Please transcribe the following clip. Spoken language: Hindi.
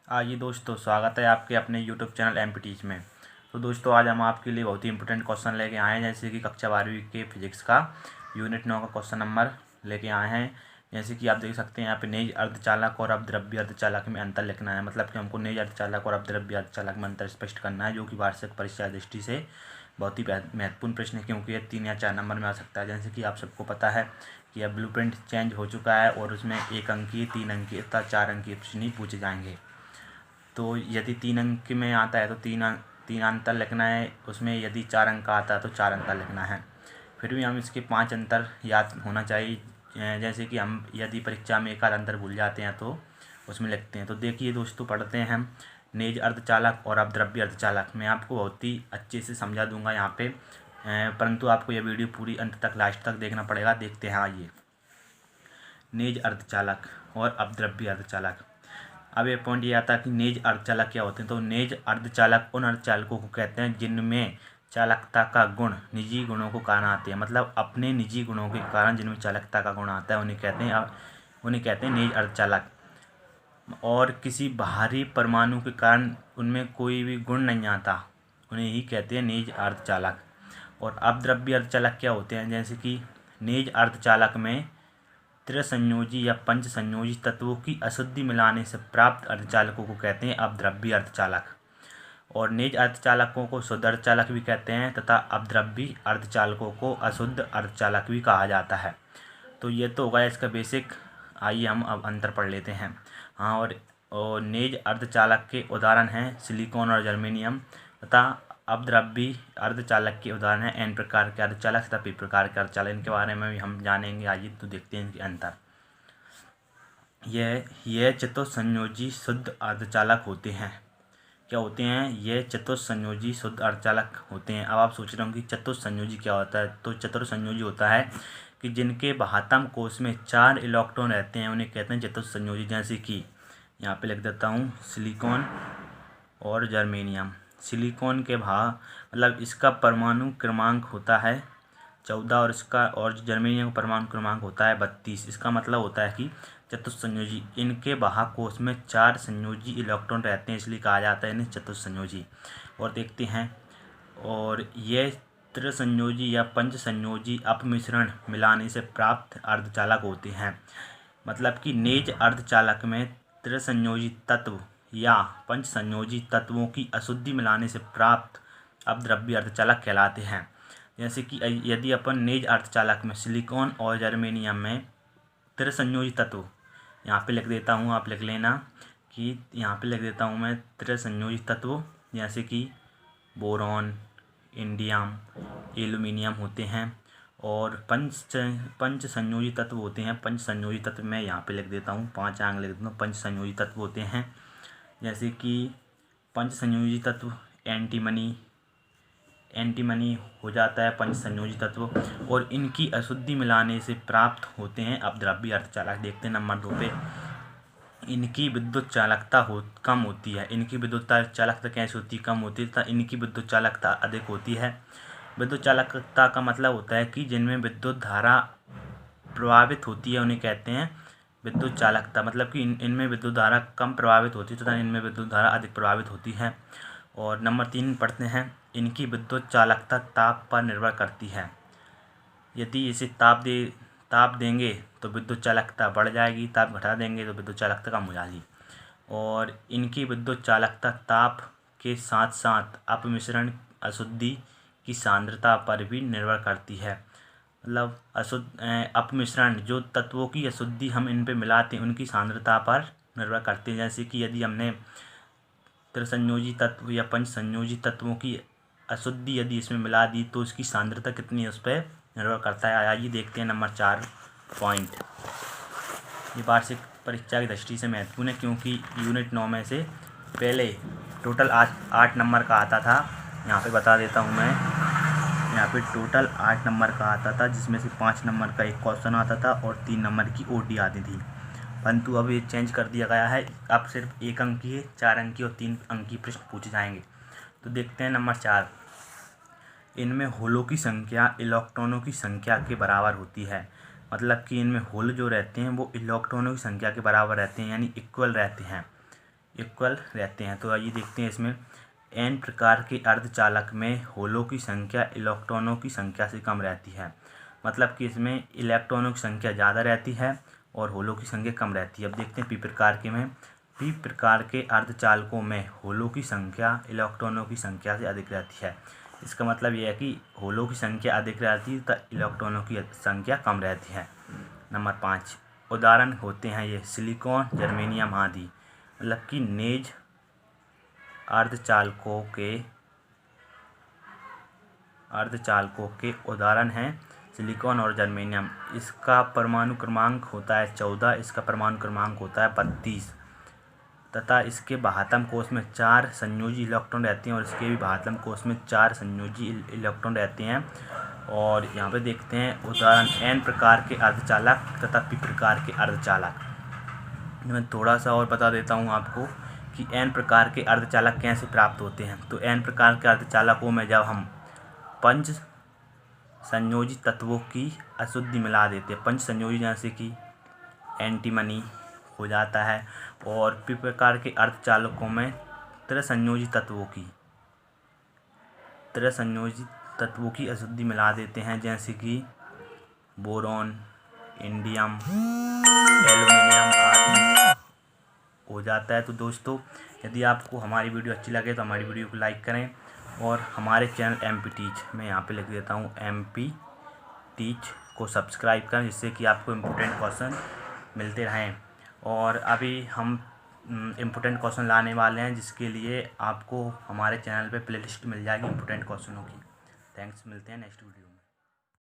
आइए दोस्तों, स्वागत है आपके अपने यूट्यूब चैनल एमपीटीज में। तो दोस्तों, आज हम आपके लिए बहुत ही इंपॉर्टेंट क्वेश्चन लेके आए हैं, जैसे कि कक्षा 12वीं के फिजिक्स का यूनिट 9 का क्वेश्चन नंबर लेके आए हैं। जैसे कि आप देख सकते हैं यहाँ पे निज अर्धचालक और अपद्रव्य अर्धचालक में अंतर लिखना है। मतलब कि हमको निज अर्धचालक और अपद्रव्य अर्धचालक में अंतर स्पष्ट करना है, जो कि वार्षिक परीक्षा दृष्टि से बहुत ही महत्वपूर्ण प्रश्न है, क्योंकि ये 3 या 4 नंबर में आ सकता है। जैसे कि आप सबको पता है कि अब ब्लूप्रिंट चेंज हो चुका है और उसमें 1 अंकीय, 3 अंकीय तथा 4 अंकीय प्रश्न ही पूछे जाएंगे। तो यदि 3 अंक में आता है तो तीन अंतर लिखना है, उसमें यदि 4 अंक का आता है तो 4 अंतर लिखना है। फिर भी हम इसके 5 अंतर याद होना चाहिए। जैसे कि हम यदि परीक्षा में एक आध अंतर भूल जाते हैं तो उसमें लिखते हैं। तो देखिए दोस्तों, पढ़ते हैं हम निज अर्धचालक और अपद्रव्य अर्धचालक। मैं आपको बहुत ही अच्छे से समझा दूंगा यहाँ पे, परंतु आपको यह वीडियो पूरी अंत तक लास्ट तक देखना पड़ेगा। देखते हैं आइए, निज अर्धचालक और अपद्रव्य अर्धचालक। अब ये पॉइंट ये आता है कि निज अर्धचालक क्या होते हैं। तो निज अर्धचालक उन अर्धचालकों को कहते हैं जिनमें चालकता का गुण निजी गुणों को कारण आते हैं। मतलब अपने निजी गुणों के कारण जिनमें चालकता का गुण आता है उन्हें कहते हैं निज अर्धचालक। और किसी बाहरी परमाणु के कारण उनमें कोई भी गुण नहीं आता, उन्हें ही कहते हैं निज अर्धचालक। और अपद्रव्य अर्धचालक क्या होते हैं। जैसे कि निज अर्धचालक में त्रिसंयोजी या पंच संयोजी तत्वों की अशुद्धि मिलाने से प्राप्त अर्धचालकों को कहते हैं अपद्रव्य अर्धचालक। और निज अर्धचालकों को शुद्ध अर्धचालक भी कहते हैं तथा अपद्रव्य अर्धचालकों को अशुद्ध अर्धचालक भी कहा जाता है। तो ये तो होगा इसका बेसिक। आइए हम अब अंतर पढ़ लेते हैं। हाँ, और निज अर्धचालक के उदाहरण हैं सिलिकॉन और जर्मेनियम, तथा अपद्रव्य अर्धचालक के उदाहरण हैं एन प्रकार के अर्धचालक तथा पी प्रकार के अर्धचालक। इनके बारे में भी हम जानेंगे। आइए तो देखते हैं इनके अंतर। यह चतुस्संयोजी शुद्ध अर्धचालक होते हैं। क्या होते हैं? यह चतुस्संयोजी शुद्ध अर्धचालक होते हैं। अब आप सोच रहे हो कि चतुस्संयोजी क्या होता है। तो चतुर्संयोजी होता है कि जिनके बाह्यतम कोश में 4 इलेक्ट्रॉन रहते हैं, उन्हें कहते हैं चतुस्संयोजी। जैसे कि यहाँ पे लिख देता हूँ सिलिकॉन और जर्मेनियम। सिलिकॉन के मतलब इसका परमाणु क्रमांक होता है 14 और जर्मेनियम का परमाणु क्रमांक होता है 32। इसका मतलब होता है कि चतुस्संयोजी, इनके बाह्य कोश में 4 संयोजी इलेक्ट्रॉन रहते हैं, इसलिए कहा जाता है इन्हें चतुस्संयोजी। और देखते हैं, और ये त्रिसंयोजी या पंच संयोजी अपमिश्रण मिलाने से प्राप्त अर्धचालक होते हैं। मतलब कि निज अर्धचालक में त्रिसंयोजी तत्व या पंच संयोजी तत्वों की अशुद्धि मिलाने से प्राप्त अपद्रव्य अर्धचालक कहलाते हैं। जैसे कि यदि अपन निज अर्धचालक में सिलिकॉन और जर्मेनियम में त्रिसंयोजी तत्व, यहाँ पे लिख देता हूँ, आप लिख लेना कि यहाँ पे लिख देता हूँ मैं त्रिसंयोजी तत्व, जैसे कि बोरॉन, इंडियम, एल्यूमिनियम होते हैं। और पंच संयोजी तत्व होते हैं। पंच संयोजी तत्व मैं यहाँ पे लिख देता हूँ, 5 आंक लिख देता हूँ। पंच संयोजी तत्व होते हैं जैसे कि पंच संयोजी तत्व एंटीमनी हो जाता है पंच संयोजी तत्व, और इनकी अशुद्धि मिलाने से प्राप्त होते हैं अपद्रव्य अर्धचालक। देखते हैं नंबर 2 पे, इनकी विद्युत चालकता कम होती है। इनकी विद्युत चालकता कैसे होती है? कम होती है, तथा इनकी विद्युत चालकता अधिक होती है। विद्युत चालकता का मतलब होता है कि जिनमें विद्युत धारा प्रभावित होती है उन्हें कहते हैं विद्युत चालकता। मतलब कि इनमें विद्युत धारा कम प्रभावित होती है तथा इनमें विद्युत धारा अधिक प्रभावित होती है। और नंबर 3 पढ़ते हैं, इनकी विद्युत चालकता ताप पर निर्भर करती है। यदि इसे ताप देंगे तो विद्युत चालकता बढ़ जाएगी, ताप घटा देंगे तो विद्युत चालकता कम हो जाएगी। और इनकी विद्युत चालकता ताप के साथ साथ अपमिश्रण अशुद्धि की सांद्रता पर भी निर्भर करती है। मतलब अपमिश्रण, जो तत्वों की अशुद्धि हम इन पे मिलाते हैं उनकी सांद्रता पर निर्भर करती है। जैसे कि यदि हमने त्रिसंयोजी तत्व या पंच संयोजी तत्वों की अशुद्धि यदि इसमें मिला दी तो इसकी सांद्रता कितनी है उस पर निर्भर करता है। आइए देखते हैं नंबर 4 पॉइंट। ये वार्षिक परीक्षा की दृष्टि से महत्वपूर्ण है, क्योंकि यूनिट 9 में से पहले टोटल 8 नंबर का आता था। यहाँ पे बता देता हूँ मैं, यहाँ पे टोटल 8 नंबर का आता था, जिसमें से 5 नंबर का एक क्वेश्चन आता था और 3 नंबर की ओटी आती थी। परंतु अब ये चेंज कर दिया गया है, अब सिर्फ 1 अंकीय, 4 अंकीय और 3 अंकीय प्रश्न पूछे जाएंगे। तो देखते हैं नंबर 4, इनमें होलों की संख्या इलेक्ट्रॉनों की संख्या के बराबर होती है। मतलब कि इनमें होल जो रहते हैं वो इलेक्ट्रॉनों की संख्या के बराबर रहते हैं, यानी इक्वल रहते हैं। इक्वल रहते हैं। तो आइए देखते हैं इसमें n प्रकार के अर्धचालक में होलों की संख्या इलेक्ट्रॉनों की संख्या से कम रहती है। मतलब कि इसमें इलेक्ट्रॉनों की संख्या ज़्यादा रहती है और होलों की संख्या कम रहती है। अब देखते हैं पी प्रकार के में। पी प्रकार के अर्धचालकों में होलों की संख्या इलेक्ट्रॉनों की संख्या से अधिक रहती है। इसका मतलब यह है कि होलों की संख्या अधिक रहती है तो इलेक्ट्रॉनों की संख्या कम रहती है। नंबर 5 उदाहरण होते हैं ये सिलिकॉन, जर्मेनियम आदि। मतलब कि नेज अर्धचालकों के उदाहरण हैं सिलिकॉन और जर्मेनियम। इसका परमाणु क्रमांक होता है 14, इसका परमाणु क्रमांक होता है 32 तथा इसके बाह्यतम कोश में 4 संयोजी इलेक्ट्रॉन रहते हैं और इसके भी बाह्यतम कोश में 4 संयोजी इलेक्ट्रॉन रहते हैं। और यहाँ पे देखते हैं उदाहरण n प्रकार के अर्धचालक तथा p प्रकार के अर्धचालक। मैं थोड़ा सा और बता देता हूँ आपको कि n प्रकार के अर्धचालक कैसे प्राप्त होते हैं। तो n प्रकार के अर्धचालकों में जब हम पंच संयोजी तत्वों की अशुद्धि मिला देते हैं, पंच संयोजी जैसे कि एंटीमनी हो जाता है, और p प्रकार के अर्धचालकों में त्रिसंयोजी तत्वों की अशुद्धि मिला देते हैं, जैसे कि बोरॉन, इंडियम, एल्युमिनियम आदि हो जाता है। तो दोस्तों यदि आपको हमारी वीडियो अच्छी लगे तो हमारी वीडियो को लाइक करें और हमारे चैनल MP टीच, मैं यहाँ पे लिख देता हूँ MP टीच को सब्सक्राइब करें, जिससे कि आपको इम्पोर्टेंट क्वेश्चन मिलते रहें। और अभी हम इम्पोर्टेंट क्वेश्चन लाने वाले हैं, जिसके लिए आपको हमारे चैनल पे प्लेलिस्ट मिल जाएगी इम्पोर्टेंट क्वेश्चनों की। थैंक्स, मिलते हैं नेक्स्ट वीडियो।